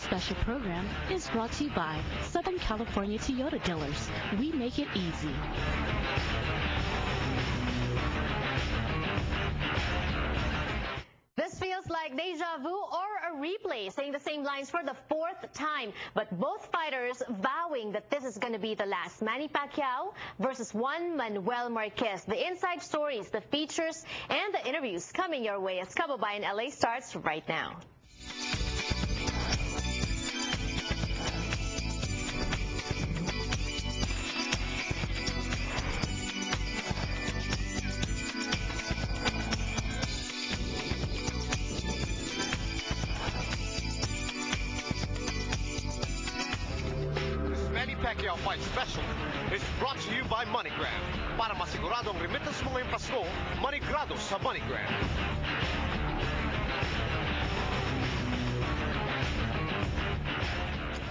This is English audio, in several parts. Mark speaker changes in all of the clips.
Speaker 1: special program is brought to you by Southern California Toyota Dealers. We make it easy.
Speaker 2: This feels like deja vu or a replay, saying the same lines for the fourth time. But both fighters vowing that this is going to be the last. Manny Pacquiao versus Juan Manuel Marquez. The inside stories, the features, and the interviews coming your way as Kababayan LA starts right now.
Speaker 3: Pacquiao Fight Special is brought to you by MoneyGram. Para masigurado ang remittance mo ngayong Pasko, Moneygrado sa MoneyGram.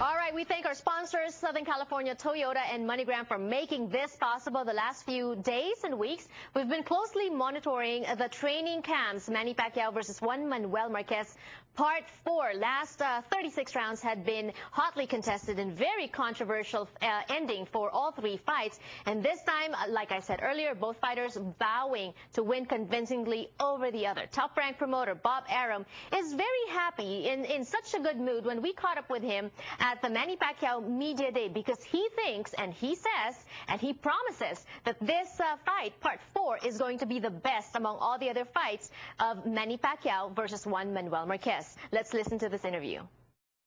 Speaker 2: All right, we thank our sponsors, Southern California Toyota and MoneyGram, for making this possible the last few days and weeks. We've been closely monitoring the training camps. Manny Pacquiao versus Juan Manuel Marquez. Part 4. Last 36 rounds had been hotly contested and very controversial ending for all three fights. And this time, like I said earlier, both fighters vowing to win convincingly over the other. Top-ranked promoter Bob Arum is very happy, in such a good mood when we caught up with him at the Manny Pacquiao Media Day, because he thinks and he says and he promises that this fight, Part 4, is going to be the best among all the other fights of Manny Pacquiao versus Juan Manuel Marquez. Let's listen to this interview.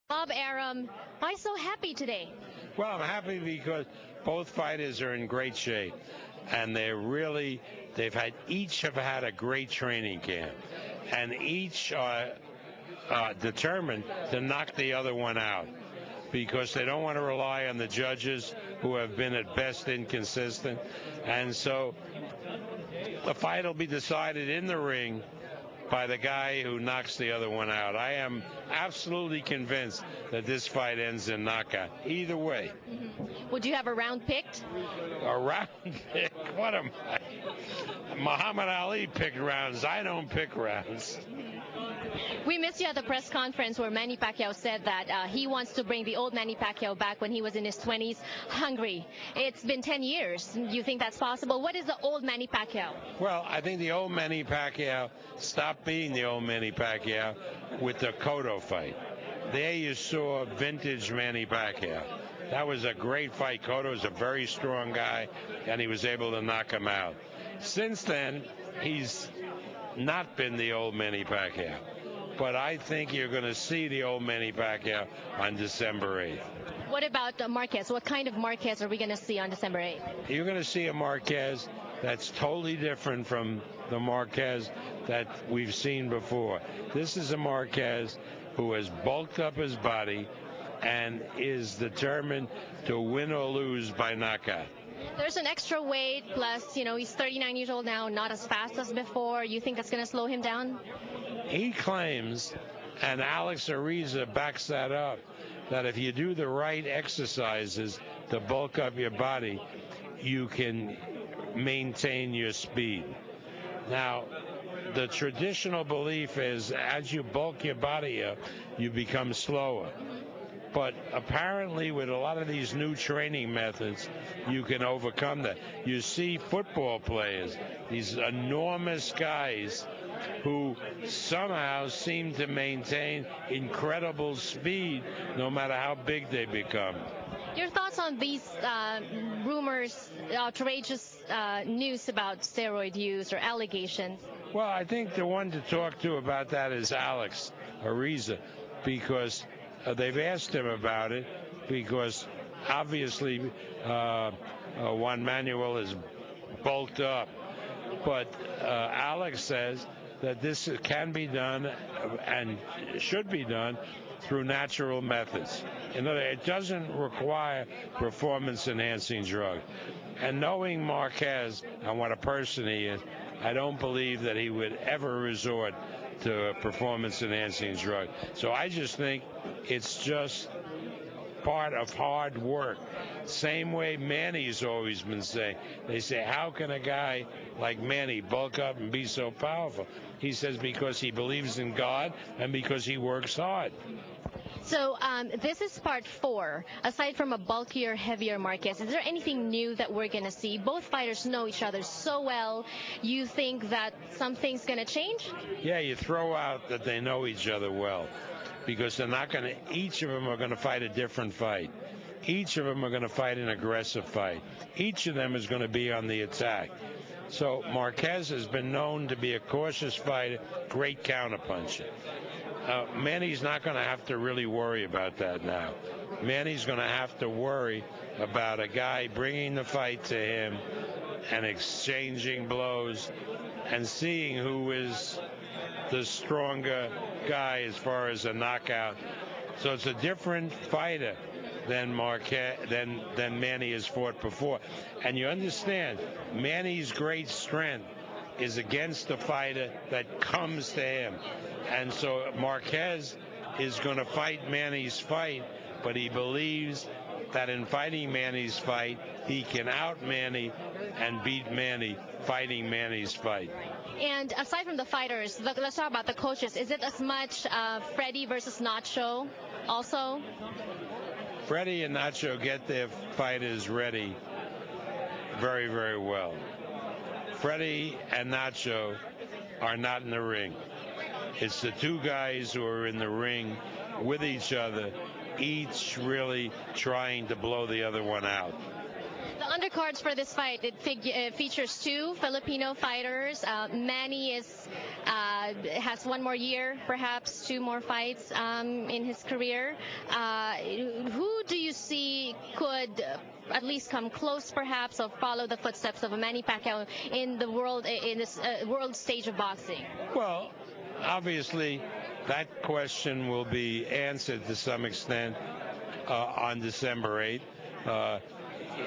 Speaker 2: Bob Arum, why so happy today?
Speaker 4: Well, I'm happy because both fighters are in great shape, and each have had a great training camp, and each are determined to knock the other one out, because they don't want to rely on the judges, who have been at best inconsistent. And so the fight will be decided in the ring by the guy who knocks the other one out. I am absolutely convinced that this fight ends in knockout, either way.
Speaker 2: Would you have a round picked?
Speaker 4: A round pick? What am I? Muhammad Ali picked rounds. I don't pick rounds.
Speaker 2: We missed you at the press conference where Manny Pacquiao said that he wants to bring the old Manny Pacquiao back when he was in his 20s, hungry. It's been 10 years. Do you think that's possible? What is the old Manny Pacquiao?
Speaker 4: Well, I think the old Manny Pacquiao stopped being the old Manny Pacquiao with the Cotto fight. There you saw vintage Manny Pacquiao. That was a great fight. Cotto's a very strong guy, and he was able to knock him out. Since then, he's not been the old Manny Pacquiao. But I think you're going to see the old Manny Pacquiao on December 8th.
Speaker 2: What about Marquez? What kind of Marquez are we going to see on December 8th?
Speaker 4: You're going to see a Marquez that's totally different from the Marquez that we've seen before. This is a Marquez who has bulked up his body and is determined to win or lose by knockout.
Speaker 2: There's an extra weight, plus, he's 39 years old now, not as fast as before. You think that's going to slow him down?
Speaker 4: He claims, and Alex Ariza backs that up, that if you do the right exercises to bulk up your body, you can maintain your speed. Now, the traditional belief is as you bulk your body up, you become slower. But apparently with a lot of these new training methods, you can overcome that. You see football players, these enormous guys who somehow seem to maintain incredible speed no matter how big they become.
Speaker 2: Your thoughts on these rumors, outrageous news about steroid use or allegations?
Speaker 4: Well, I think the one to talk to about that is Alex Ariza, because they've asked him about it, because obviously Juan Manuel is bulked up. But Alex says that this can be done and should be done through natural methods. In other words, it doesn't require performance-enhancing drug. And knowing Marquez and what a person he is, I don't believe that he would ever resort to a performance-enhancing drug. So I just think it's just part of hard work. Same way Manny's always been saying. They say, how can a guy like Manny bulk up and be so powerful? He says because he believes in God and because he works hard.
Speaker 2: So this is part 4. Aside from a bulkier, heavier Marquez, is there anything new that we're going to see? Both fighters know each other so well. You think that something's going to change?
Speaker 4: Yeah, you throw out that they know each other well, because they're not going to, each of them are going to fight a different fight. Each of them are going to fight an aggressive fight. Each of them is going to be on the attack. So Marquez has been known to be a cautious fighter, great counterpuncher. Manny's not going to have to really worry about that now. Manny's going to have to worry about a guy bringing the fight to him and exchanging blows and seeing who is the stronger guy as far as a knockout. So it's a different fighter than Marquez, than Manny has fought before. And you understand, Manny's great strength is against the fighter that comes to him. And so Marquez is going to fight Manny's fight, but he believes that in fighting Manny's fight, he can out Manny and beat Manny fighting Manny's fight.
Speaker 2: And aside from the fighters, let's talk about the coaches. Is it as much Freddie versus Nacho also?
Speaker 4: Freddie and Nacho get their fighters ready very, very well. Freddie and Nacho are not in the ring. It's the two guys who are in the ring with each other, each really trying to blow the other one out.
Speaker 2: The undercards for this fight, it features 2 Filipino fighters. Manny has 1 more year, perhaps 2 more fights in his career. Who do you see could at least come close, perhaps, or follow the footsteps of Manny Pacquiao in the world, in this world stage of boxing?
Speaker 4: Well, obviously, that question will be answered to some extent on December 8th.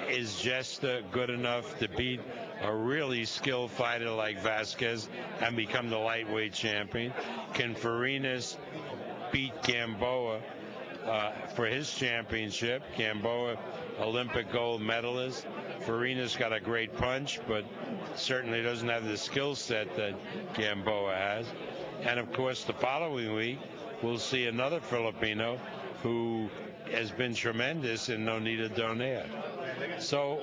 Speaker 4: Is Jester good enough to beat a really skilled fighter like Vasquez and become the lightweight champion? Can Farinas beat Gamboa for his championship? Gamboa, Olympic gold medalist. Farinas got a great punch, but certainly doesn't have the skill set that Gamboa has. And of course, the following week, we'll see another Filipino who has been tremendous in Nonita Donaire. So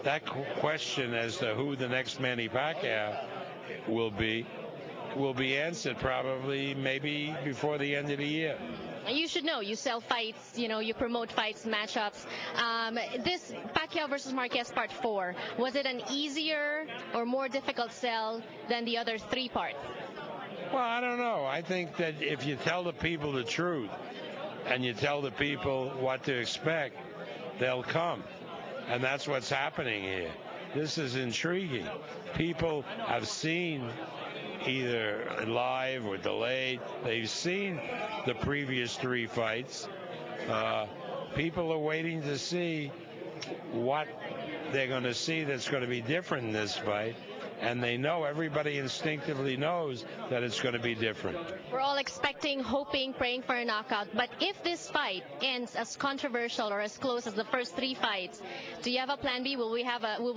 Speaker 4: that question as to who the next Manny Pacquiao will be answered probably maybe before the end of the year.
Speaker 2: You should know, you sell fights, you promote fights, matchups. This Pacquiao versus Marquez part 4, was it an easier or more difficult sell than the other 3 parts?
Speaker 4: Well, I don't know. I think that if you tell the people the truth and you tell the people what to expect, they'll come. And that's what's happening here. This is intriguing. People have seen, either live or delayed, they've seen the previous 3 fights. People are waiting to see what they're going to see that's going to be different in this fight. And they know, everybody instinctively knows that it's going to be different.
Speaker 2: We're all expecting, hoping, praying for a knockout. But if this fight ends as controversial or as close as the first 3 fights, do you have a plan B? Will we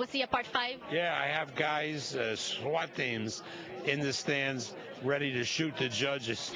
Speaker 2: see a part 5?
Speaker 4: Yeah, I have guys, SWAT teams in the stands ready to shoot the judges.